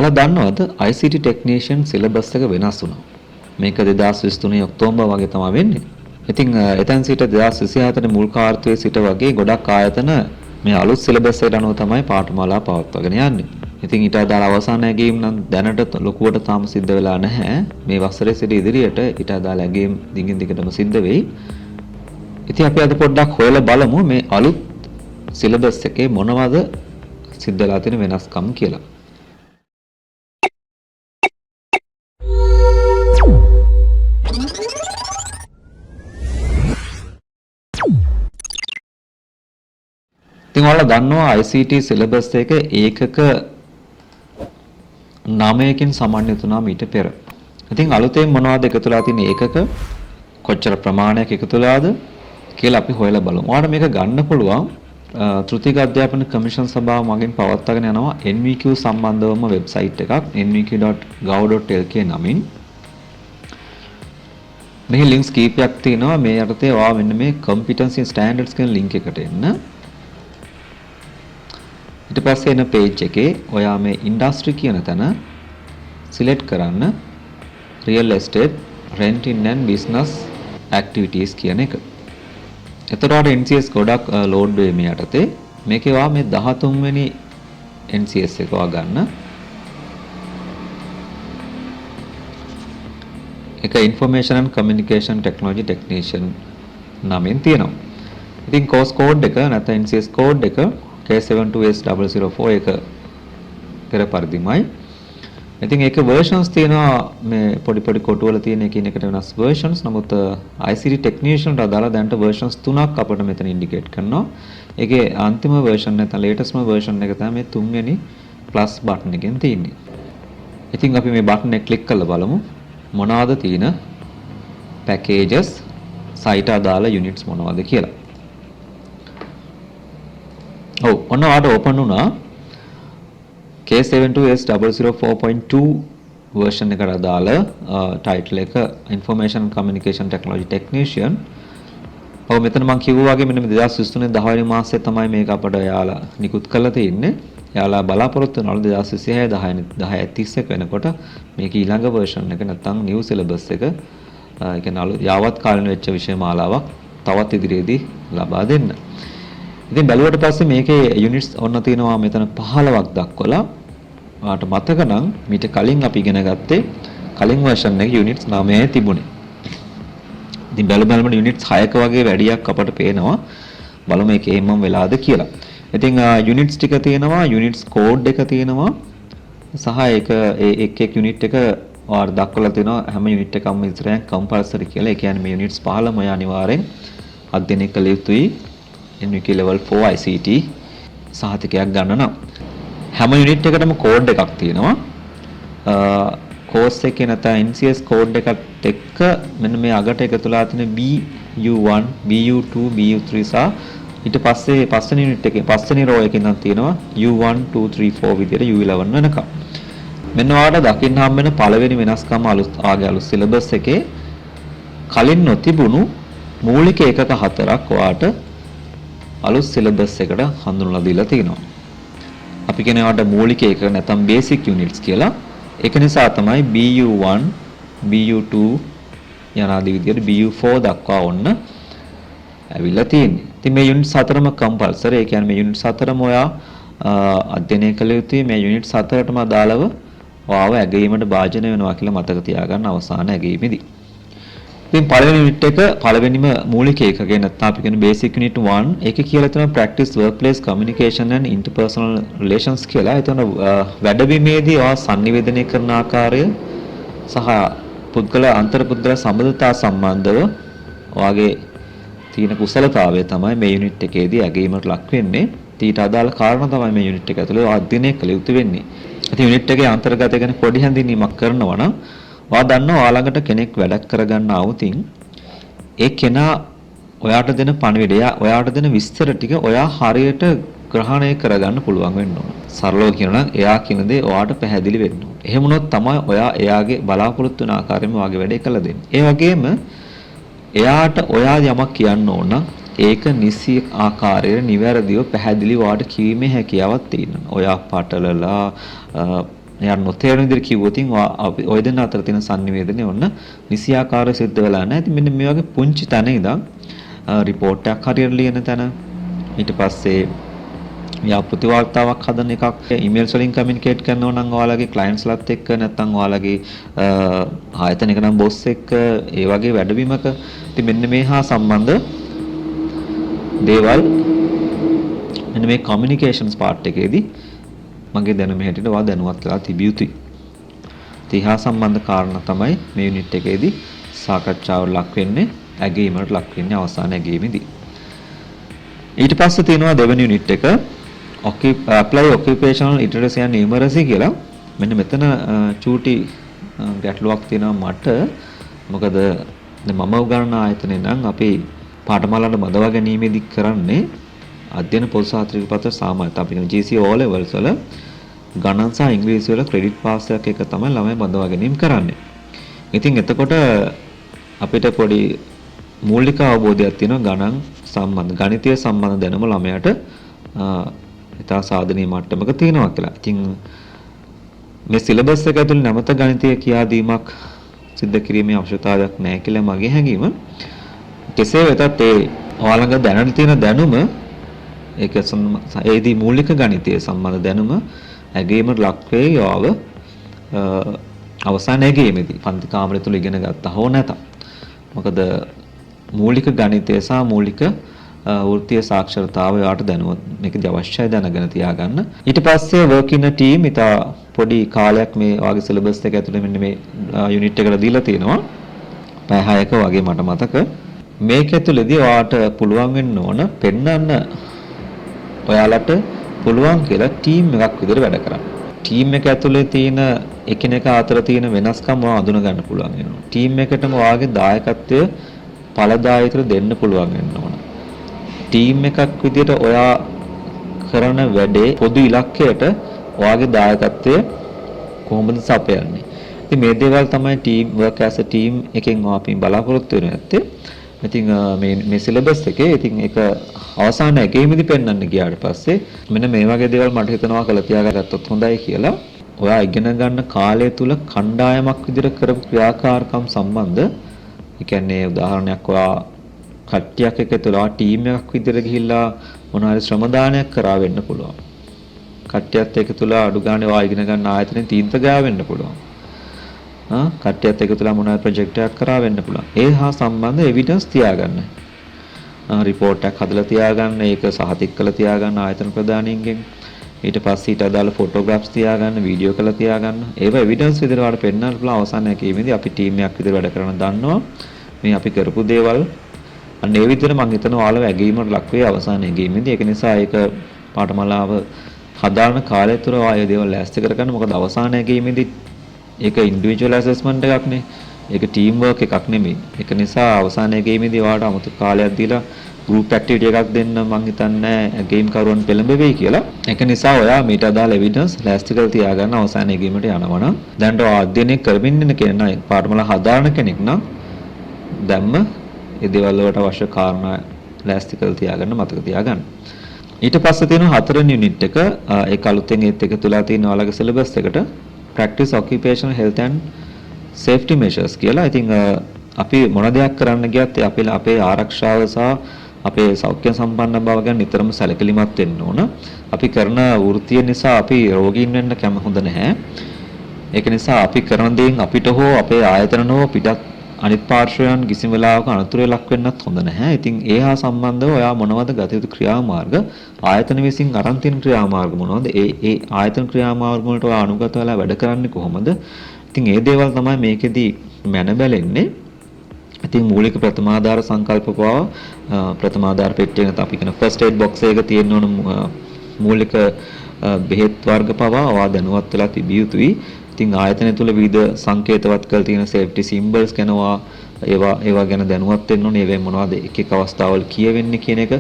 ඔයාලා දන්නවද ICT technician syllabus එක වෙනස් වුණා. මේක 2023 ඔක්තෝබර් වගේ තමයි වෙන්නේ. ඉතින් එතෙන් සිට 2024 මුල් කාර්තුවේ සිට වගේ ගොඩක් ආයතන මේ අලුත් සිලබස් එකට අනුව තමයි පාඨමාලා පවත්වාගෙන යන්නේ. ඉතින් ඊට අදාළ අවසාන ඇගීම් නම් දැනට ලොකුවට තාම සිද්ධ වෙලා නැහැ. මේ වසරේ සිට ඉදිරියට ඊට අදාළ ඇගීම් දිගින් දිගටම සිද්ධ වෙයි. ඉතින් අපි අද පොඩ්ඩක් හොයලා බලමු මේ අලුත් සිලබස් එකේ මොනවද සිද්ධ වෙලා තියෙන වෙනස්කම් කියලා. ඉතින් ඔයාලා දන්නවා ICT සිලබස් එක ඒකක 9කින් සමන්විත වුණා මීට පෙර. ඉතින් අලුතෙන් මොනවද එකතු වෙලා තියෙන ඒකක කොච්චර ප්‍රමාණයක් එකතු වෙලාද කියලා අපි හොයලා බලමු. ඔයාලට මේක ගන්න පුළුවන් තෘතීය අධ්‍යාපන කමිෂන් සභාව මගින් පවත්වාගෙන යනවා NVQ සම්බන්ධවම වෙබ්සයිට් එකක් nvq.gov.lk නමින්. මේ ලින්ක්ස් කීපයක් තියෙනවා. මේ යටතේ ඔයා මෙන්න මේ competency standards කියන ලින්ක් එකට එන්න. ඊට පස්සේ එන page එකේ ඔයා මේ industry කියන තැන select කරන්න real estate renting and business activities කියන එක. එතකොට NCS ගොඩක් load වෙයි මේ යටතේ. මේකේ ඔයා මේ 13 වෙනි NCS එක ඔයා ගන්න. ඒක information and communication technology technician නමින් තියෙනවා. ඉතින් course code එක නැත්නම් NCS code එක K72S004 එක පෙර පරිදිමයි. ඉතින් ඒක versions තියෙනවා මේ පොඩි කොටු වල තියෙන එකිනෙකට වෙනස් versions. නමුත් ICT technician ට අදාළ දැනට versions 3ක් අපිට මෙතන indicate කරනවා. ඒකේ අන්තිම version නැත්නම් latest version එක තමයි මේ 3 වෙනි plus button එකෙන් තියෙන්නේ. ඉතින් අපි මේ button එක click කරලා බලමු මොනවද තියෙන packages site අදාළ units මොනවද කියලා. ඔව් ඔන්න ඔයාලට ඕපන් වුණා K72S004.2 version එකට අදාළ title එක information communication technology technician. ඔව් මෙතන මම කිව්වා වගේ මෙන්න 2023 10 වෙනි මාසයේ තමයි මේක අපිට යාලා නිකුත් කරලා තියෙන්නේ. යාලා බලාපොරොත්තු වෙනවලු 2026 10/31 වෙනකොට මේක ඊළඟ version එක නැත්නම් new syllabus එක ඒ කියන්නේ යාවත් කාලින වෙච්ච විෂය මාලාවක් තවත් ඉදිරියේදී ලබා දෙන්න. ඉතින් බැලුවට පස්සේ මේකේ units ඔන්න තියෙනවා මෙතන 15ක් දක්වලා. ඔයාලට මතක නම් මීට කලින් අපි ඉගෙන ගත්තේ කලින් version එකේ units 9 තිබුණේ. ඉතින් බලමු units 6ක වගේ වැඩියක් අපට පේනවා. බලමු මේක එහෙමම වෙලාද කියලා. ඉතින් units ටික තියෙනවා, units code එක තියෙනවා සහ ඒක එක් unit එක ඔයාලට දක්වලා තියෙනවා හැම unit එකක්ම ඉස්සරහින් compulsory කියලා. ඒ කියන්නේ මේ units 15ම අනිවාර්යෙන් අධ්‍යයනය කළ යුතුයි. NVQ level 4 ICT සහතිකයක් ගන්න නම් හැම unit එකකටම code එකක් තියෙනවා. course එකේ නැත්නම් NCS code එකත් එක්ක මෙන්න මේ අගට එකතුලා තියෙන BU1, BU2, BU3 සහ ඊට පස්සේ පස්වෙනි unit එකේ පස්වෙනි row එකේ නම් තියෙනවා U1, 2, 3, 4 විදියට U11 වෙනකම්. මෙන්න ඔයාලට දකින්න හම් වෙන පළවෙනි වෙනස්කම අලුත් syllabus එකේ කලින් නොතිබුණු මූලික ඒකක 4ක් ඔයාලට අලුත් සිලබස් එකට හඳුන්වලා දීලා තියෙනවා. අපි කියන ඒවාට මූලික ඒක නැත්නම් බේසික් යුනිට්ස් කියලා. ඒක නිසා තමයි BU1, BU2 යන ආදී විදිහට BU4 දක්වා ඔන්න ඇවිල්ලා තියෙන්නේ. ඉතින් මේ යුනිට්ස් හතරම කම්පල්සරි. ඒ කියන්නේ මේ යුනිට්ස් හතරම ඔයා අධ්‍යයනය කළ යුතුයි. මේ යුනිට්ස් හතරටම අදාළව ඔයාව ඇගීමට භාජනය වෙනවා කියලා මතක තියාගන්න අවසාන ඇගීමේදී. ඉතින් පළවෙනි යුනිට් එක පළවෙනිම මූලික ඒකකේ නැත්නම් අපි කියන බේසික් යුනිට් 1 ඒකේ කියලා තියෙනවා practice workplace communication and interpersonal relations කියලා. එතන වැඩබිමේදී ඔයා sannivedanaya කරන ආකාරය සහ පුද්ගල අන්තර්පුද්ගල සම්බන්ධතා සම්බන්ධව ඔයාගේ තියෙන කුසලතාවය තමයි මේ යුනිට් එකේදී ඇගීමට ලක් වෙන්නේ. ඊට අදාළ කාරණා තමයි මේ යුනිට් එක ඇතුළේ අධ්‍යයනය කළ යුතු වෙන්නේ. ඉතින් යුනිට් එකේ අන්තර්ගත ගැන පොඩි හැඳින්වීමක් කරනවා නම් ඔයා දන්නවා ඔයාලඟට කෙනෙක් වැඩක් කරගන්න આવුතින් ඒ කෙනා ඔයාට දෙන පණිවිඩය ඔයාට දෙන විස්තර ටික ඔයා හරියට ග්‍රහණය කරගන්න පුළුවන් වෙන්න ඕන. සරලව කියනවා නම් එයා කියන දේ ඔයාට පැහැදිලි වෙන්න ඕන. එහෙම වුණොත් තමයි ඔයා එයාගේ බලාපොරොත්තු වෙන ආකාරයෙන්ම ඔයාගේ වැඩේ කළ දෙන්නේ. ඒ වගේම එයාට ඔයා යමක් කියන්න ඕන ඒක නිසි ආකාරයට නිවැරදිව පැහැදිලිව ඔයාට කීමේ හැකියාවක් තියෙනවා. ඔයා පටලලා එයා නොතේරෙන විදිහට කිව්වොත් ඔය දෙන්න අතර තියෙන sannivedanaye ඔන්න නිසියාකාරව සිද්ධ වෙලා නැහැ. ඉතින් මෙන්න මේ වගේ පුංචි තැන ඉඳන් රිපෝට් එකක් හරියට ලියන තැන ඊට පස්සේ යා ප්‍රතිවාර්තාවක් හදන එකක් ඊමේල්ස් වලින් කමියුනිකේට් කරනවා නම් ඔයාලගේ ක්ලයන්ට්ස්ලාත් එක්ක නැත්නම් ඔයාලගේ ආයතනයක නම් බොස් එක්ක ඒ වගේ වැඩබිමක ඉතින් මෙන්න මේ හා සම්බන්ධ දේවල් මෙන්න මේ කමියුනිකේෂන්ස් පාර්ට් එකේදී මගේ දැනුම හැටියට ඔයා දැනුවත් වෙලා තිබිය යුතුයි. ඉතින් සම්බන්ධ කාරණා තමයි මේ යුනිට් එකේදී සාකච්ඡාවට ලක් වෙන්නේ, ඇගීමකට ලක් වෙන්නේ අවසාන ඇගීමේදී. ඊට පස්සේ තියෙනවා දෙවෙනි යුනිට් එක apply occupational literacy and numeracy කියලා. මෙන්න මෙතන චූටි ගැටලුවක් තියෙනවා මට. මොකද දැන් මම උගන්වන ආයතනේ නම් අපි පාඨමාලාවට බදවා ගැනීමේදී කරන්නේ අධ්‍යයන පොදු සාත්‍රික පත්‍ර සාමාන්‍යත අපි කියන GC O levels වල ගණන් සහ ඉංග්‍රීසි වල ක්‍රෙඩිට් පාස් එකක් එක තමයි ළමයි බදවා ගැනීම කරන්නේ. ඉතින් එතකොට අපිට පොඩි මූලික අවබෝධයක් තියෙනවා ගණන් සම්බන්ධ ගණිතය සම්බන්ධ දැනුම ළමයාට ඉතා සාධනීය මට්ටමක තියෙනවා කියලා. ඉතින් මේ සිලබස් එක ඇතුළේ නැවත ගණිතය කියා දීමක් සිද්ධ කිරීමේ අවශ්‍යතාවයක් නැහැ කියලා මගේ හැඟීම. කෙසේ වෙතත් ඒ ඔයාලඟ දැනට තියෙන දැනුම ඒක ඒදී මූලික ගණිතය සම්බන්ධ දැනුම ඇගීමට ලක් වේ යව අවසාන ඇගීමේදී පන්ති කාමරය තුල ඉගෙන ගත්තා හෝ නැත. මොකද මූලික ගණිතය සහ මූලික වෘත්තීය සාක්ෂරතාවය යාට දැනුවත් මේකදී අවශ්‍යයි දැනගෙන තියාගන්න. ඊට පස්සේ work in a team ඉතා පොඩි කාලයක් මේ වාගේ සිලබස් එක ඇතුලේ මෙන්න මේ යුනිට් එකට දීලා තියෙනවා. පැය 6ක වගේ මට මතක. මේක ඇතුලේදී ඔයාට පුළුවන් වෙන්න ඕන පෙන්වන්න ඔයාලට පුළුවන් කියලා ටීම් එකක් විදිහට වැඩ කරන්න. ටීම් එක ඇතුලේ තියෙන එකිනෙකා අතර තියෙන වෙනස්කම් ඔයා අඳුන ගන්න පුළුවන් වෙනවා. ටීම් එකටම ඔයාගේ දායකත්වය ඵලදායීතර දෙන්න පුළුවන් වෙන්න ඕන. ටීම් එකක් විදිහට ඔයා කරන වැඩේ පොදු ඉලක්කයට ඔයාගේ දායකත්වය කොහොමද සපයන්නේ? ඉතින් මේ දේවල් තමයි ටීම් වර්ක් ඇස් අ ටීම් එකෙන් අපි බලාපොරොත්තු වෙන්නේ නැත්තේ. ඉතින් මේ සිලබස් එකේ ඉතින් ඒක අවසාන එකෙහිදී පෙන්වන්න ගියාට පස්සේ මෙන්න මේ වගේ දේවල් මට හිතනවා කළා තියාගත්තොත් හොඳයි කියලා. ඔයා ඉගෙන ගන්න කාලය තුල කණ්ඩායමක් විදිහට කරපු ක්‍රියාකාරකම් සම්බන්ධ ඒ කියන්නේ උදාහරණයක් ඔයා කට්ටියක් එකතුලා ටීම් එකක් විදිහට ගිහිල්ලා මොනවා හරි ශ්‍රම දානයක් කරා වෙන්න පුළුවන්. කට්ටියත් එකතුලා අඩු ගානේ ඔයා ඉගෙන ගන්න ආයතනේ තීන්ත ගා වෙන්න පුළුවන්. කට්ටියත් එකතුලා මොනවා ප්‍රොජෙක්ට් එකක් කරා වෙන්න පුළුවන්. ඒ හා සම්බන්ධ එවිඩන්ස් තියාගන්න. රිපෝට් එකක් හදලා තියාගන්න, ඒක සහතික කරලා තියාගන්න ආයතන ප්‍රධානීන්ගෙන්. ඊට පස්සේ ඊට අදාළ ෆොටෝග්‍රැෆ්ස් තියාගන්න, වීඩියෝ කරලා තියාගන්න. ඒව එවිඩන්ස් විදිහට වඩ පෙන්නන්න පුළුවන් අවසාන එකේදී අපි ටීම් එකක් විදිහට වැඩ කරන දන්නවා. මේ අපි කරපු දේවල් අන්න ඒ විදිහට මම හිතනවා ඔයාලව ඇගීමකට ලක් වෙයි අවසාන එකේදී. ඒක නිසා ඒක පාඨමාලාව හදාන කාලය තුර ආයේ දේවල් ලෑස්ති කරගන්න. මොකද අවසාන එකේදී ඒක ඉන්ඩිවිජුවල් ඇසෙස්මන්ට් එකක් නේ. ඒක ටීම් වර්ක් එකක් නෙමෙයි. ඒක නිසා අවසාන එකේදී ඔයාලට අමුතු කාලයක් දීලා ගෲප් ඇක්ටිවිටි එකක් දෙන්න මං හිතන්නේ ගේම් කරුවන් පෙළඹෙවි කියලා. ඒක නිසා ඔයා මීට අදාළ එවිඩන්ස් ලෑස්ති කරලා තියාගන්න අවසාන එකේකට යනවා නම් දැන් ඔය අධ්‍යයනය කරමින් ඉන්න කෙනා පාඨමාලා හදාන කෙනෙක් නම් දැම්ම ඒ දේවල් වලට අවශ්‍ය කාරණා ලෑස්ති කරලා තියාගන්න මතක තියාගන්න. ඊට පස්සේ තියෙන හතරවෙනි යුනිට් එක ඒක අලුතෙන් ඒත් එක තුලා තියෙන ඔයාලගේ සිලබස් එකට practice occupational health and safety measures කියලා. ඉතින් අපි මොන දෙයක් කරන්න ගියත් අපේ ආරක්ෂාව සහ අපේ සෞඛ්‍ය සම්පන්න බව ගැන නිතරම සැලකිලිමත් වෙන්න ඕන. අපි කරන වෘත්තිය නිසා අපි රෝගීන් වෙන්න කැම හොඳ නැහැ. ඒක නිසා අපි කරන දේෙන් අපිට හෝ අපේ ආයතන හෝ පිටත් අනිත් පාර්ශ්වයන් කිසිම වෙලාවක අනතුරේ ලක් වෙන්නත් හොඳ නැහැ. ඉතින් ඒ හා සම්බන්ධව ඔයා මොනවද ගත යුතු ක්‍රියාමාර්ග ආයතන විසින් අරන් තියෙන ක්‍රියාමාර්ග මොනවද? ඒ ආයතන ක්‍රියාමාර්ග වලට ඔයා අනුගත වෙලා වැඩ කරන්නේ කොහොමද? ඉතින් ඒ දේවල් තමයි මේකෙදි මැන බැලෙන්නේ. ඉතින් මූලික ප්‍රථමාධාර සංකල්ප පව ප්‍රථමාධාර පෙට්ටියක අපි කියන ෆස්ට් එයිඩ් බොක්ස් එක තියෙන ඕන මූලික බෙහෙත් වර්ග පව ඔයා දැනුවත් වෙලා තිබිය යුතුයි. ඉතින් ආයතනය තුල විවිධ සංකේතවත් කරලා තියෙන සේෆ්ටි සිම්බල්ස් ගැනවා ඒවා ගැන දැනුවත් වෙන්න ඕනේ. ඒවෙන් මොනවද එක එක අවස්ථාවල කියවෙන්නේ කියන එක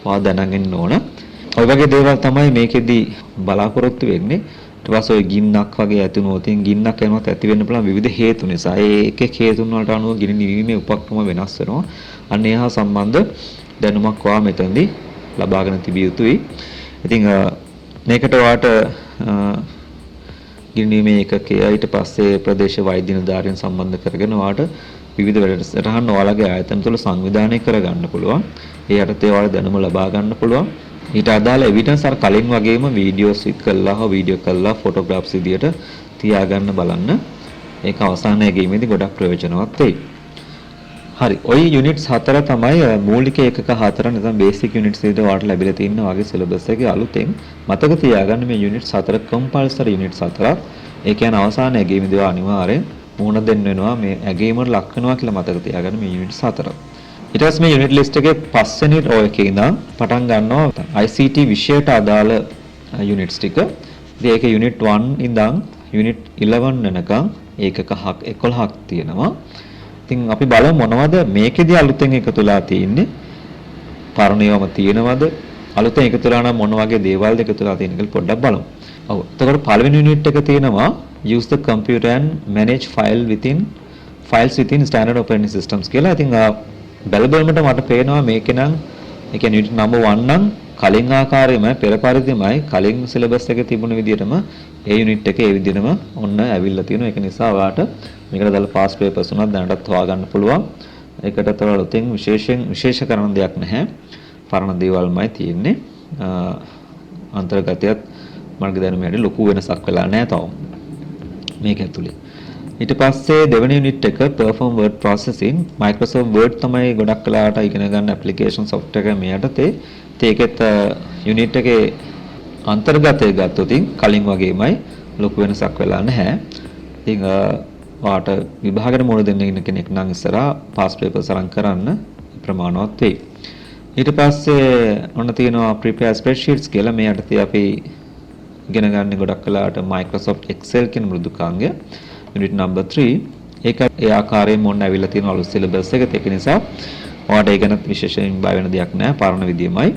ඔයා දැනගන්න ඕන. ඔය වගේ දේවල් තමයි මේකෙදි බලාපොරොත්තු වෙන්නේ. ඊට පස්සේ ඔය ගින්නක් වගේ ඇති වුණොත් ගින්නක් එනවත් ඇති වෙන්න පුළුවන් විවිධ හේතු නිසා. ඒ එක හේතුන් වලට අනුව ගිනි නිවීමේ උපක්‍රම වෙනස් වෙනවා. අන්න ඒ හා සම්බන්ධ දැනුමක් ඔයා මෙතනදී ලබාගෙන තිබිය යුතුයි. ඉතින් මේකට ඔයාට ගිනීමේ ඒකකය ඊට පස්සේ ප්‍රදේශ වෛද්‍ය නිලධාරීන් සම්බන්ධ කරගෙන ඔයාලට විවිධ වැඩසටහන් ඔයාලගේ ආයතන තුළ සංවිධානය කරගන්න පුළුවන්. ඒ යටතේ ඔයාලා දැනුම ලබා ගන්න පුළුවන්. ඊට අදාළ එවිඩන්ස් අර කලින් වගේම වීඩියෝස් විත් කළා හෝ වීඩියෝ කළා ෆොටෝග්‍රාෆ්ස් විදියට තියාගන්න බලන්න. ඒක අවසානයේ ගේමේදී ගොඩක් ප්‍රයෝජනවත් වෙයි. හරි. ওই යුනිට්ස් 4 තමයි මූලික ඒකක 4 නැත්නම් බේසික් යුනිට්ස් විදිහට ඔයාලට ලැබිලා තියෙන වගේ සිලබස් එකේ අලුතෙන් මතක තියාගන්න මේ යුනිට්ස් 4 කම්පල්සරි යුනිට්ස් 4ක්. ඒ කියන්නේ අවසාන ඇගීමේදී අනිවාර්යෙන් මුහුණ දෙන්න වෙනවා මේ ඇගීමට ලක් වෙනවා කියලා මතක තියාගන්න මේ යුනිට්ස් 4. ඊට පස්සේ මේ යුනිට් ලිස්ට් එකේ පස්වෙනි රෝ එකේ ඉඳන් පටන් ගන්නවා ICT විෂයට අදාළ යුනිට්ස් ටික. ඉතින් ඒකේ යුනිට් 1 ඉඳන් යුනිට් 11 වෙනකන් ඒකක 11ක් තියෙනවා. ඉතින් අපි බලමු මොනවද මේකෙදි අලුතෙන් එකතුලා තියෙන්නේ. පරණේවම තියෙනවද? අලුතෙන් එකතුලා නම් මොන වගේ දේවල්ද එකතුලා තියෙන්නේ කියලා පොඩ්ඩක් බලමු. ඔව්. එතකොට පළවෙනි යුනිට් එක තියෙනවා use the computer and manage files within standard operating systems කියලා. ඉතින් බැලුවමට මට පේනවා මේකේ නම් ඒ කියන්නේ යුනිට් නම්බර් 1 නම් කලින් ආකාරයෙන්ම පෙර පරිදිමයි කලින් සිලබස් එකේ තිබුණ විදිහටම ඒ යුනිට් එකේ ඒ විදිහටම ඔන්න ඇවිල්ලා තියෙනවා. ඒක නිසා ඔයාලට මේකට දාලා පාස් පේපර්ස් උනත් දැනටත් හොයාගන්න පුළුවන්. ඒකට තවලුතින් විශේෂ කරන දෙයක් නැහැ. පරණ දේවල්මයි තියෙන්නේ. අන්තර්ගතයත් මර්ග දැනුම යටි ලොකු වෙනසක් වෙලා නැහැ තාම. මේක ඇතුලේ. ඊට පස්සේ දෙවෙනි යුනිට් එක perform word processing Microsoft Word තමයි ගොඩක් වෙලාවට ඉගෙන ගන්න application software එක මේ යටතේ. ඒකෙත් යුනිට් එකේ අන්තර්ගතය ගත්තොත් කලින් වගේමයි ලොකු වෙනසක් වෙලා නැහැ. ඉතින් ඔයාට විභාගයට මුහුණ දෙන්න ඉන්න කෙනෙක් නම් ඉස්සරහා පාස් පේපර්ස් අරන් කරන්න ප්‍රමාණවත් වෙයි. ඊට පස්සේ ඔන්න තියෙනවා prepare spreadsheets කියලා මේ යටතේ අපි ඉගෙන ගන්න ගොඩක් වෙලාවට Microsoft Excel කියන මෘදුකාංගය යුනිට් නම්බර් 3 ඒක ඒ ආකාරයෙන් මොන්න ඇවිල්ලා තියෙන අලුත් සිලබස් එක. ඒක නිසා ඔයාට ඒ ගැන විශේෂයෙන් බය වෙන දෙයක් නැහැ. පරණ විදියමයි.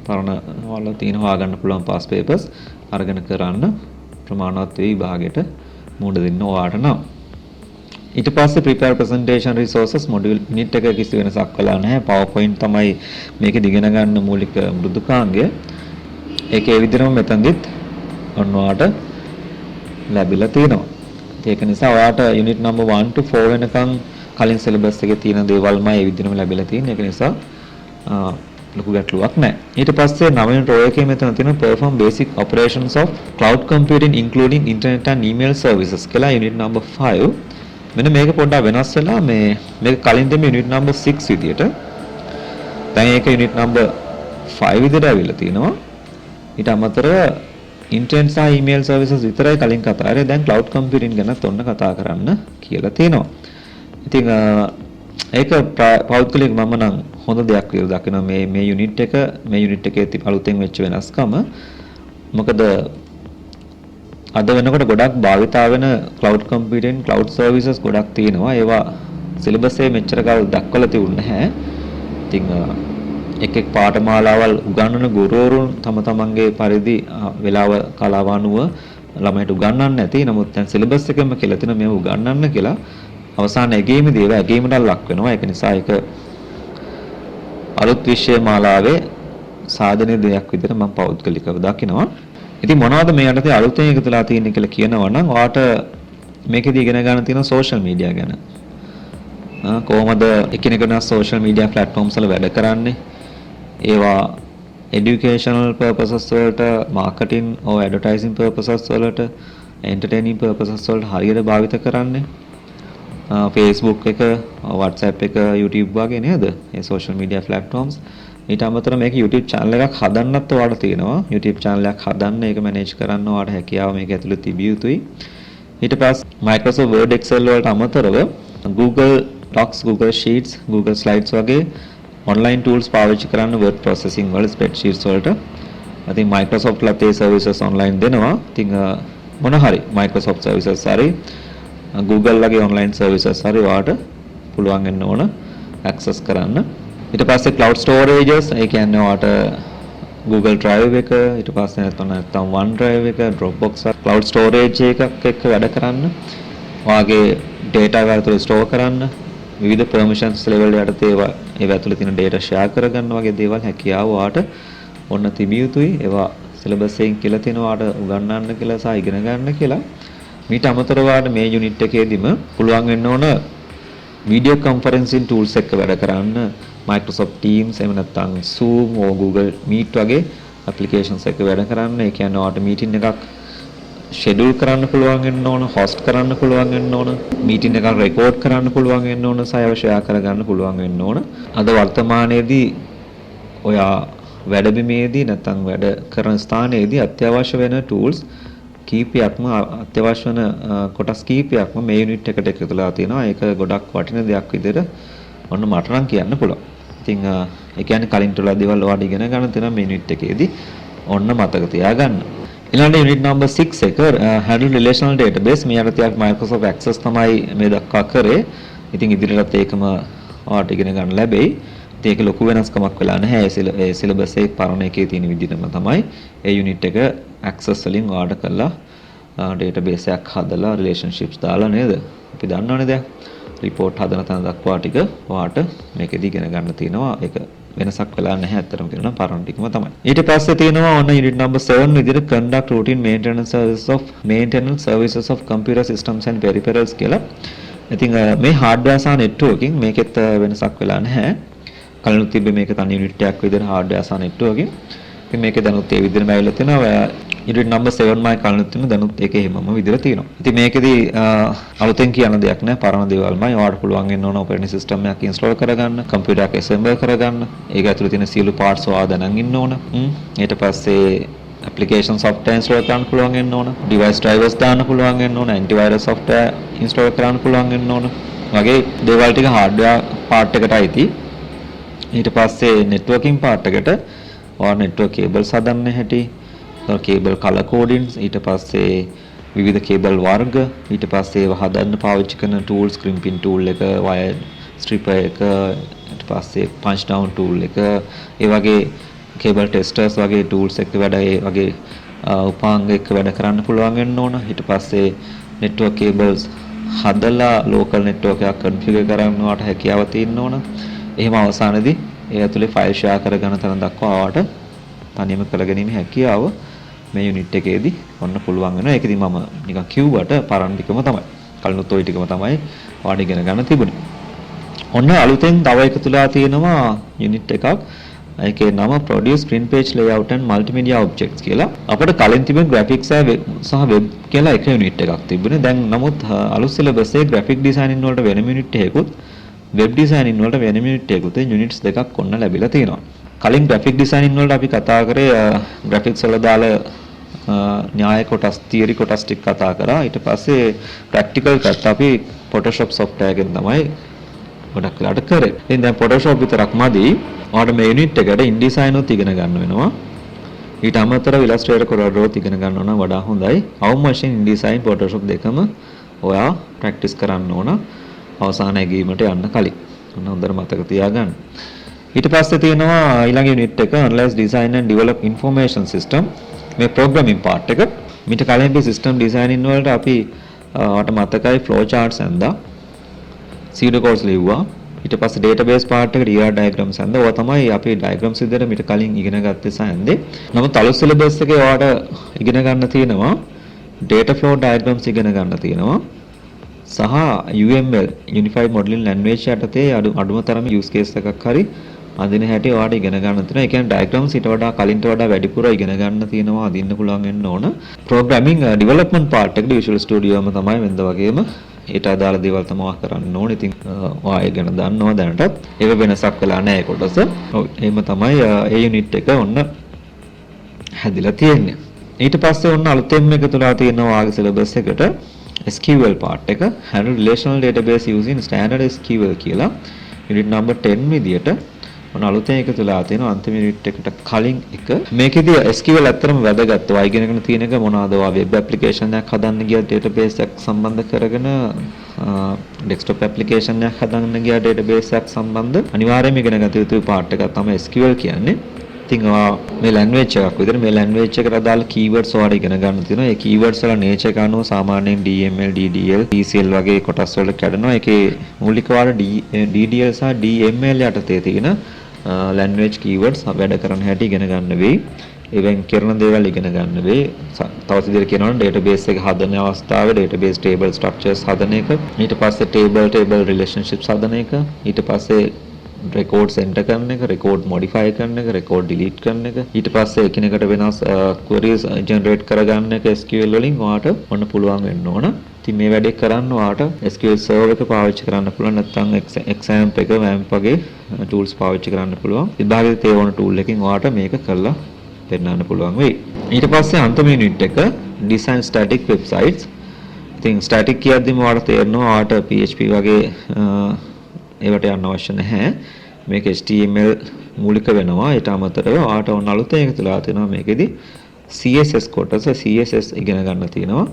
පරණ වල තියෙන හොයාගන්න පුළුවන් පාස් පේපර්ස් අරගෙන කරන්න ප්‍රමාණවත් වෙයි විභාගයට මුහුණ දෙන්න ඔයාට නම්. ඊට පස්සේ prepare presentation resources module unit එක කිසි වෙනසක් කළා නැහැ. PowerPoint තමයි මේකේ දිගෙන ගන්න මූලික මෘදුකාංගය. ඒකේ විදිහම මෙතනදිත් ඔන්න ඔයාට ලැබිලා තියෙනවා. ඒක නිසා ඔයාට unit number 1 to 4 වෙනකන් කලින් සිලබස් එකේ තියෙන දේවල්මයි ඒ විදිහම ලැබිලා තියෙන්නේ. ඒක නිසා ලොකු ගැටලුවක් නැහැ. ඊට පස්සේ නවවෙනි රෝ එකේ මෙතන තියෙන perform basic operations of cloud computing including internet and email services කියලා unit number 5. මෙන්න මේක පොඩ්ඩක් වෙනස් වෙලා මේක කලින් දෙමේ unit number 6 විදියට. දැන් ඒක unit number 5 විදියට ඇවිල්ලා තිනවා. ඊට අමතරව internet සහ email services විතරයි කලින් කතා කරේ. දැන් cloud computing ගැනත් ඔන්න කතා කරන්න කියලා තියෙනවා. ඉතින් ඒක පෞද්ගලික මම නම් හොඳ දෙයක් කියලා දකිනවා මේ යුනිට් එකේ අලුතෙන් වෙච්ච වෙනස්කම. මොකද අද වෙනකොට ගොඩක් භාවිතා වෙන cloud computing cloud services ගොඩක් තියෙනවා. ඒවා සිලබස් එකේ මෙච්චර කල් දක්වලා තිබුණ නැහැ. ඉතින් එක් පාඨමාලාවල් උගන්වන ගුරුවරුන් තමන්ගේ පරිදි වේලාව කලාව අනුව ළමයිට උගන්වන්න නැති. නමුත් දැන් සිලබස් එකෙම කියලා තියෙන මේව උගන්වන්න කියලා අවසාන ඇගීමේදී ඒවා ඇගීමට ලක් වෙනවා. ඒක නිසා ඒක අලුත් විෂය මාලාවේ සාධනීය දෙයක් විදිහට මම පෞද්ගලිකව දකිනවා. ඉතින් මොනවද මේ යටතේ අලුතෙන් එකතුලා තියෙන්නේ කියලා කියනවා නම් ඔයාට මේකෙදි ඉගෙන ගන්න තියෙන සෝෂල් මීඩියා ගැන. කොහොමද එකිනෙකට සෝෂල් මීඩියා ප්ලැට්ෆෝම්ස් වල වැඩ කරන්නේ? ඒවා educational purposes වලට, marketing or advertising purposes වලට, entertaining purposes වලට හරියට භාවිත කරන්නේ? Facebook එක, WhatsApp එක, YouTube වගේ නේද? මේ social media platforms. ඊට අමතරව මේක YouTube channel එකක් හදන්නත් ඔයාලට තියෙනවා. YouTube channel එකක් හදන්න, ඒක manage කරන්න ඔයාලට හැකියාව මේක ඇතුළේ තිබිය යුතුයි. ඊට පස්සේ Microsoft Word Excel වලට අමතරව Google Docs, Google Sheets, Google Slides වගේ online tools පාවිච්චි කරන්න word processing වල spreadsheets වලට. ඉතින් Microsoft ලත් ඒ services online දෙනවා. ඉතින් මොන හරි Microsoft services හරි Google ලගේ online services හරි ඔයාලට පුළුවන් වෙන්න ඕන access කරන්න. ඊට පස්සේ cloud storages ඒ කියන්නේ ඔයාලට Google Drive එක, ඊට පස්සේ නැත්නම් OneDrive එක, Dropbox cloud storage එකක් එක්ක වැඩ කරන්න. ඔයාගේ data වල store කරන්න, විවිධ permissions level යටතේ ඒවා ඇතුළේ තියෙන data share කරගන්න වගේ දේවල් හැකියාව ඔයාට ඔන්න තිබිය යුතුයි. ඒවා syllabus එකෙන් කියලා තියෙනවා ඔයාට උගන්වන්න කියලා සහ ඉගෙන ගන්න කියලා. මීට අමතරව මේ යුනිට් එකේදීම පුළුවන් වෙන්න ඕන වීඩියෝ කොන්ෆරන්සින් ටූල්ස් එක්ක වැඩ කරන්න Microsoft Teams එහෙම නැත්නම් Zoom or Google Meet වගේ ඇප්ලිකේෂන්ස් එක්ක වැඩ කරන්න. ඒ කියන්නේ ඔයාලට මීටින් එකක් ෂෙඩියුල් කරන්න පුළුවන් වෙන්න ඕන, හොස්ට් කරන්න පුළුවන් වෙන්න ඕන, මීටින් එකක් රෙකෝඩ් කරන්න පුළුවන් වෙන්න ඕන, සයව ෂෙයා කරගන්න පුළුවන් වෙන්න ඕන. අද වර්තමානයේදී ඔයා වැඩබිමේදී නැත්නම් වැඩ කරන ස්ථානයේදී අත්‍යවශ්‍ය වෙන ටූල්ස් කීපයක්ම අත්‍යවශ්‍ය වෙන කොටස් කීපයක්ම මේ යුනිට් එකට එකතු වෙලා තියෙනවා. ඒක ගොඩක් වටින දෙයක් විදිහට ඔන්න මට නම් කියන්න පුළුවන්. ඉතින් ඒ කියන්නේ කලින් තුලා දේවල් ඔයාලා ඉගෙන ගන්න තියෙනවා මේ යුනිට් එකේදී. ඔන්න මතක තියාගන්න. ඊළඟ යුනිට් නම්බර් 6 එක handle relational database මේ අරතියක් Microsoft Access තමයි මේ දක්වා කරේ. ඉතින් ඉදිරියටත් ඒකම ඔයාලට ඉගෙන ගන්න ලැබෙයි. ඒක ලොකු වෙනස්කමක් වෙලා නැහැ. ඒ සිලබස් එකේ පරණ එකේ තියෙන විදිහටම තමයි ඒ යුනිට් එක access වලින් ඔයාලට කරලා database එකක් හදලා relationships දාලා නේද? අපි දන්නවනේ දැන් report හදන තැන දක්වා ටික ඔයාලට මේකෙදි ඉගෙන ගන්න තියෙනවා. ඒක වෙනසක් වෙලා නැහැ අත්‍තරම කියනවා පරණ ටිකම තමයි. ඊට පස්සේ තියෙනවා ඔන්න unit number 7 විදිහට conduct routine maintenance services of computer systems and peripherals කියලා. ඉතින් මේ hardware සහ networking මේකෙත් වෙනසක් වෙලා නැහැ. කලින් තිබ්බේ මේක තනි unit එකක් විදිහට hardware සහ networking. ඉතින් මේකේ දැනුත් ඒ විදිහටම ඇවිල්ලා තිනවා. unit number 7 මයි කලින් තිබුණ දැනුත් ඒකේ හැමම විදිහට තියෙනවා. ඉතින් මේකෙදි අලුතෙන් කියන දෙයක් නෑ. පරණ දේවල්මයි. ඔයාලට පුළුවන් වෙන්න ඕන operating system එකක් install කරගන්න, computer එකක් assemble කරගන්න. ඒක ඇතුලේ තියෙන සියලු parts ඔයා දැනන් ඉන්න ඕන. ඊට පස්සේ application software install කරන්න පුළුවන් වෙන්න ඕන. device drivers දාන්න පුළුවන් වෙන්න ඕන. antivirus software install කරන්න පුළුවන් වෙන්න ඕන. වගේ දේවල් ටික hardware part එකට අයිති. ඊට පස්සේ networking part එකට ඔයා network cables හදන්න හැටි, cable color coding, ඊට පස්සේ විවිධ cable වර්ග, ඊට පස්සේ ඒවා හදන්න පාවිච්චි කරන tools, crimping tool එක, wire stripper එක, ඊට පස්සේ punch down tool එක, ඒ වගේ cable testers වගේ tools එක වැඩ ඒ වගේ උපාංග එක්ක වැඩ කරන්න පුළුවන් වෙන්න ඕන. ඊට පස්සේ network cables හදලා local network එකක් configure කරන්නවට හැකියාව තියෙන්න ඕන. එහෙම අවසානයේදී ඒ ඇතුලේ file share කරගන්න තරම් දක්වා ආවට තනියම කරගැනීමේ හැකියාව මේ යුනිට් එකේදී ඔන්න පුළුවන් වෙනවා. ඒකෙදි මම නිකන් කිව්වට පරණ ටිකම තමයි. කලිනුත් ওই ටිකම තමයි ඔයාලා ඉගෙන ගන්න තිබුණේ. ඔන්න අලුතෙන් තව එකතුලා තියෙනවා යුනිට් එකක්. ඒකේ නම produce print page layout and multimedia objects කියලා. අපිට කලින් තිබෙන graphics සහ web කියලා එක යුනිට් එකක් තිබුණේ. දැන් නමුත් අලුත් සිලබස් එකේ graphic designing වලට වෙන යුනිට් එකකුත් web designing වලට වෙන යුනිට් එකකුත් යුනිට්ස් දෙකක් ඔන්න ලැබිලා තියෙනවා. කලින් graphic designing වලට අපි කතා කරේ graphics වල දාලා න්‍යාය කොටස් theory කොටස් ටික කතා කරා. ඊට පස්සේ practical පැත්ත අපි Photoshop software එකෙන් තමයි ගොඩක් වෙලාට කරේ. ඉතින් දැන් Photoshop විතරක් මදි. ඔයාලට මේ යුනිට් එකට InDesign උත් ඉගෙන ගන්න වෙනවා. ඊට අමතරව Illustrator CorelDRAW උත් ඉගෙන ගන්න ඕන වඩා හොඳයි. Our machine InDesign Photoshop දෙකම ඔයා practice කරන්න ඕන අවසාන ඇගීමට යන්න කලින්. ඔන්න හොඳට මතක තියාගන්න. ඊට පස්සේ තියෙනවා ඊළඟ යුනිට් එක Analyze Design and Develop Information System. මේ programming part එක. මීට කලින් අපි system designing වලට අපි ඔයාලට මතකයි flow charts ඇඳා pseudocodes ලිව්වා. ඊට පස්සේ database part එකට ER diagrams ඇඳා. ඔය තමයි අපි diagrams විදිහට මීට කලින් ඉගෙන ගත්තේ සෑන්දේ. නමුත් අලුත් syllabus එකේ ඔයාලට ඉගෙන ගන්න තියෙනවා data flow diagrams ඉගෙන ගන්න තියෙනවා. සහ UML Unified Modeling Language යටතේ අඩුම තරමේ use case එකක් හරි අඳින හැටි ඔයාලට ඉගෙන ගන්න තියෙනවා. ඒ කියන්නේ diagrams ඊට වඩා කලින්ට වඩා වැඩිපුර ඉගෙන ගන්න තියෙනවා, අදින්න පුළුවන් වෙන්න ඕන. Programming development part එකට Visual Studio එකම තමයි වෙනද වගේම ඊට අදාළ දේවල් තමයි කරන්න ඕනේ. ඉතින් ඔයා ඉගෙන ගන්නවා දැනටත්. ඒක වෙනසක් වෙලා නැහැ කොටස. ඔව් එහෙම තමයි ඒ යුනිට් එක ඔන්න හැදිලා තියෙන්නේ. ඊට පස්සේ ඔන්න අලුතෙන් එකතුලා තියෙනවා ආගේ සිලබස් එකට SQL part එක handle relational database using standard SQL කියලා unit number 10 විදියට මොන අලුතෙන් එකතුලා තියෙනවා අන්තිම යුනිට් එකට කලින් එක. මේකෙදී SQL ඇත්තටම වැදගත්. ඔය ඉගෙනගෙන තියෙන එක මොනවාද? ඔය web application එකක් හදන්න ගියා database එකක් සම්බන්ධ කරගෙන desktop application එකක් හදන්න ගියා database එකක් සම්බන්ධ අනිවාර්යයෙන්ම ඉගෙන ගත යුතු part එකක් තමයි SQL කියන්නේ. ඉතින් මේ language එකක් විදිහට මේ language එකට අදාළ keywords ඔයාලා ඉගෙන ගන්න තියෙනවා. ඒ keywords වල nature එක අනුව සාමාන්‍යයෙන් DML, DDL, DCL වගේ කොටස් වලට කැඩෙනවා. ඒකේ මූලික වාර DDL සහ DML යටතේ තියෙන language keywords වැඩ කරන හැටි ඉගෙන ගන්න වෙයි. ඉවෙන් කරන දේවල් ඉගෙන ගන්න වෙයි. තවත් විදිහට කියනවා නම් database එක හදන අවස්ථාවේ database table structures හදන එක, ඊට පස්සේ table relationships හදන එක, ඊට පස්සේ records enter කරන එක, record modify කරන එක, record delete කරන එක, ඊට පස්සේ එකිනෙකට වෙනස් queries generate කරගන්න එක SQL වලින් ඔයාලට ඔන්න පුළුවන් වෙන්න ඕන. ඉතින් මේ වැඩේ කරන්න ඔයාලට SQL server එක පාවිච්චි කරන්න පුළුවන්, නැත්නම් XAMPP එක WAMP වගේ tools පාවිච්චි කරන්න පුළුවන්. විභාගයේ තේ ඕන tool එකකින් ඔයාලට මේක කරලා පෙන්නන්න පුළුවන් වෙයි. ඊට පස්සේ අන්තිම යුනිට් එක design static websites. ඉතින් static කියද්දිම ඔයාලට තේරෙනවා ඔයාලට PHP වගේ ඒවට යන්න අවශ්‍ය නැහැ. මේක HTML මූලික වෙනවා. ඊට අමතරව ඔයාලට ඕන අලුතෙන් එකතු වෙලා තියෙනවා මේකෙදි CSS කොටස CSS ඉගෙන ගන්න තියෙනවා.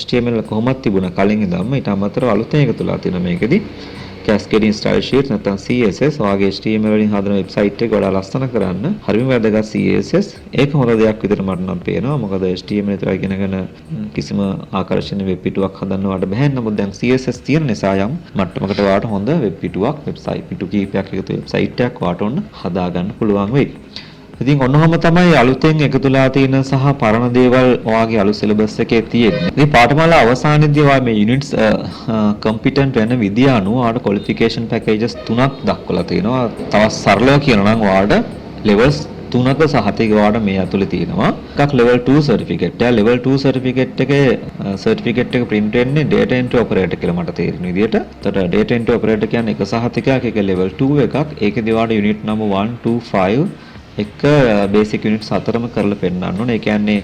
HTML කොහොමද තිබුණා කලින් ඉඳන්ම ඊට අමතරව අලුතෙන් එකතු වෙලා තියෙනවා මේකෙදි cascading style sheets නැත්නම් CSS ඔයාගේ HTML වලින් හදන වෙබ්සයිට් එක වඩා ලස්සන කරන්න හරිම වැදගත් CSS. ඒක හොඳ දෙයක් විදිහට මට නම් පේනවා. මොකද HTML විතර ඉගෙනගෙන කිසිම ආකර්ෂණීය වෙබ් පිටුවක් හදන්න වට බැහැ. නමුත් දැන් CSS තියෙන නිසා යම් මට්ටමකට ඔයාලට හොඳ වෙබ් පිටුවක් වෙබ්සයිට් පිටු කීපයක් එකතු වෙබ්සයිට් එකක් ඔයාලට ඔන්න හදාගන්න පුළුවන් වෙයි. ඉතින් ඔන්නෝම තමයි අලුතෙන් එකතුලා තියෙන සහ පරණ දේවල් ඔයාගේ අලුත් සිලබස් එකේ තියෙන්නේ. ඉතින් පාඨමාලා අවසානයේදී ඔයා මේ යුනිට්ස් කම්පිටන්ට් වෙන විදිය අනුව ඔයාලට ක්වොලිෆිකේෂන් පැකේජස් 3ක් දක්වලා තියෙනවා. තවත් සරලව කියනවා නම් ඔයාලට ලෙවල්ස් 3ක සහතික ඔයාලට මේ ඇතුලේ තියෙනවා. එකක් level 2 certificate. ඒ level 2 certificate එකේ certificate එක print වෙන්නේ data entry operator කියලා මට තේරෙන විදියට. එතකොට data entry operator කියන්නේ එක සහතිකයක්, ඒක level 2 එකක්. ඒකේදී ඔයාලට unit number 1 2 5 එක බේසික් යුනිට්ස් හතරම කරලා පෙන්නන්න ඕනේ. ඒ කියන්නේ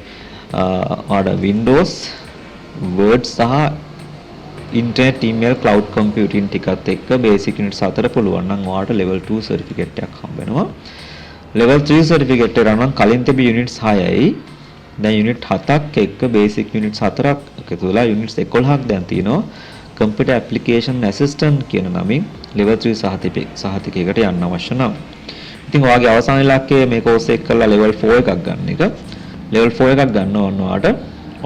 ඔයාලට Windows, Word සහ Internet email cloud computing ටිකත් එක්ක බේසික් යුනිට්ස් හතර පුළුවන් නම් ඔයාලට level 2 certificate එකක් හම්බ වෙනවා. level 3 certificate එක නම් කලින් තිබි යුනිට්ස් 6යි. දැන් යුනිට් 7ක් එක්ක බේසික් යුනිට්ස් 4ක් එකතු වෙලා යුනිට්ස් 11ක් දැන් තියෙනවා. computer application assistant කියන නමින් level 3 සහතිකයකට යන්න අවශ්‍ය නම් ඉතින් ඔයාගේ අවසාන ඉලක්කය මේ කෝස් එක කරලා level 4 එකක් ගන්න එක. level 4 එකක් ගන්න ඕන ඔයාලට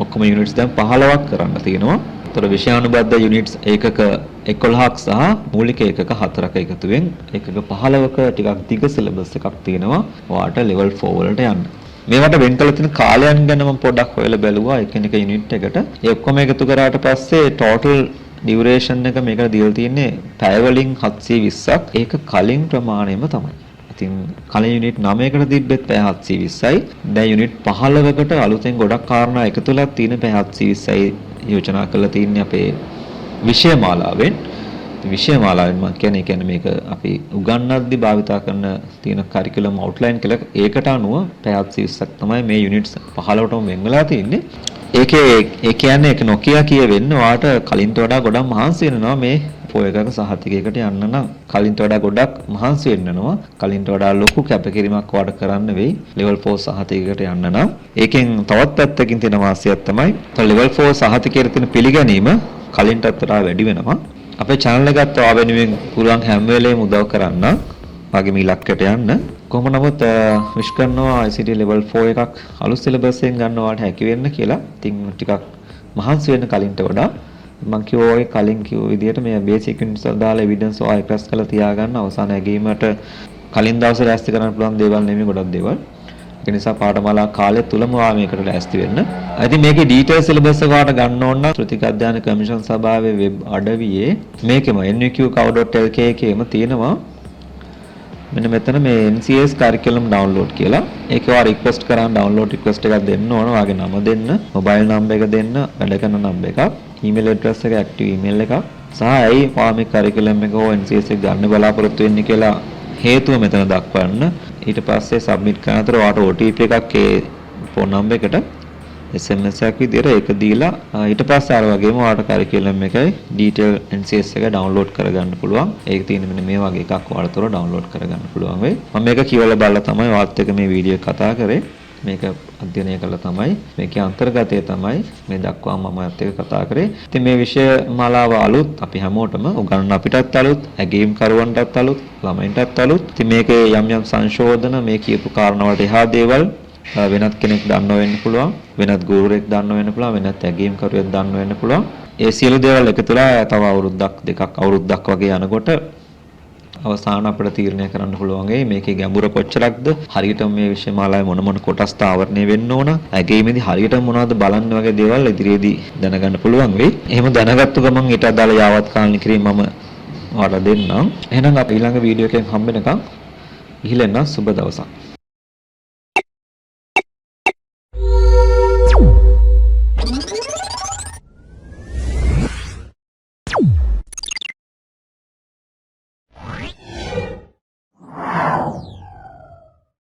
ඔක්කොම යුනිට්ස් දැන් 15ක් කරන්න තියෙනවා. ඒතර විෂයානුබද්ධ යුනිට්ස් ඒකක 11ක් සහ මූලික ඒකක 4ක එකතුවෙන් ඒකක 15ක ටිකක් දිග සිලබස් එකක් තියෙනවා ඔයාලට level 4 වලට යන්න. මේවට වෙන් කළ තියෙන කාලයන් ගැන මම පොඩ්ඩක් හොයලා බැලුවා එකිනෙක යුනිට් එකට. ඒ ඔක්කොම එකතු කරාට පස්සේ total duration එක මේකට දීලා තියෙන්නේ පැය වලින් 720ක්. ඒක කලින් ප්‍රමාණයම තමයි. ඉතින් කලින් යුනිට් 9කට තිබ්බෙත් පැය 720යි. දැන් යුනිට් 15කට අලුතෙන් ගොඩක් කාරණා එකතුලා තියෙන පැය 720යි යෝජනා කරලා තින්නේ අපේ විෂය මාලාවෙන්. විෂය මාලාවෙන් මම කියන්නේ මේක අපි උගන්වද්දි භාවිතා කරන තියෙන කරිකියුලම් අවුට්ලයින් කියලා ඒකට අනුව පැය 720ක් තමයි මේ යුනිට්ස් 15ටම වෙන් වෙලා තියෙන්නේ. ඒ කියන්නේ ඒක නොකිය කියවෙන්නේ ඔයාට කලින්ට වඩා ගොඩක් මහන්සි වෙනවා මේ එකක සහතිකයකට යන්න නම් කලින්ට වඩා ගොඩක් මහන්සි වෙන්න වෙනවා. කලින්ට වඩා ලොකු කැපකිරීමක් ඔයාලට කරන්න වෙයි level 4 සහතිකයකට යන්න නම්. ඒකෙන් තවත් පැත්තකින් තියෙන වාසියක් තමයි level 4 සහතිකයට තියෙන පිළිගැනීම කලින්ටත් වඩා වැඩි වෙනවා. අපේ channel එකත් ඔයා වෙනුවෙන් පුළුවන් හැම වෙලේම උදව් කරන්න වගේ මේ ඉලක්කයට යන්න. කොහොම නමුත් විශ් කරනවා ICT level 4 එකක් අලුත් සිලබස් එකෙන් ගන්න ඔයාලට හැකි වෙන්න කියලා. ඉතින් ටිකක් මහන්සි වෙන්න කලින්ට වඩා මම කිව්වා කලින් කිව්ව විදිහට මේ බේසික් යුනිට්ස් වල දාලා එවිඩන්ස් ඔය එක්ස්ප්‍රස් කරලා තියාගන්න අවසාන ඇගීමට කලින් දවසේ ලෑස්ති කරන්න පුළුවන් දේවල් නෙමෙයි ගොඩක් දේවල්. ඒ නිසා පාඨමාලා කාලය තුලම ඔයා මේකට ලෑස්ති වෙන්න. ඉතින් මේකේ ඩීටේල් සිලබස් එක ඔයාලට ගන්න ඕන නම් ත්‍රිතික අධ්‍යයන කමිෂන් සභාවේ වෙබ් අඩවියේ මේකෙම nvq.cow.lk එකේම තියෙනවා. මෙන්න මෙතන මේ NCS curriculum download කියලා. ඒක ඔයා රික්වෙස්ට් කරන් download request එකක් දෙන්න ඕන. ඔයාගේ නම දෙන්න, mobile number එක දෙන්න, වැඩ කරන number එකක්, email address එක active email එකක් සහ ඇයි ඔයා මේ curriculum එක හෝ NCS එක ගන්න බලාපොරොත්තු වෙන්නේ කියලා හේතුව මෙතන දක්වන්න. ඊට පස්සේ submit කරන අතර ඔයාට OTP එකක් ඒ phone number එකට SMS එකක් විදියට ඒක දීලා ඊට පස්සේ අර වගේම ඔයාට curriculum එකයි detail NCS එක download කරගන්න පුළුවන්. ඒක තියෙන්නේ මෙන්න මේ වගේ එකක් ඔයාලට තොර download කරගන්න පුළුවන් වෙයි. මම මේක කියවලා බලලා තමයි ඔයාත් එක්ක මේ වීඩියෝ කතා කරේ. මේක අධ්‍යයනය කළා තමයි මේකේ අන්තර්ගතය තමයි මේ දක්වා මම ඔයත් එක්ක කතා කරේ. ඉතින් මේ විෂය මාලාව අලුත් අපි හැමෝටම උගන්වන අපිටත් අලුත්, ඇගීම් කරුවන්ටත් අලුත්, ළමයින්ටත් අලුත්. ඉතින් මේකේ යම් සංශෝධන මේ කියපු කාරණාවලට එහා දේවල් වෙනත් කෙනෙක් දන්නව වෙන්න පුළුවන්, වෙනත් ගුරුවරයෙක් දන්නව වෙන්න පුළුවන්, වෙනත් ඇගීම් කරුවෙක් දන්නව වෙන්න පුළුවන්. ඒ සියලු දේවල් එකතුලා තව අවුරුද්දක් දෙකක් අවුරුද්දක් වගේ යනකොට අවසාන අපිට තීරණය කරන්න පුළුවන් මේකේ ගැඹුර කොච්චරක්ද, හරියටම මේ විෂය මාලාවේ මොන මොන කොටස්ද ආවරණය වෙන්න ඕන, ඇගීමේදී හරියටම මොනවද බලන්න වගේ දේවල් ඉදිරියේදී දැනගන්න පුළුවන් වෙයි. එහෙම දැනගත්තු ගමන් ඊට අදාළ යාවත් කාලීන කිරීම මම ඔයාලට දෙන්නම්. එහෙනම් අපි ඊළඟ වීඩියෝ එකෙන් හම්බ වෙනකම් ඉහිලෙන්න සුබ දවසක්.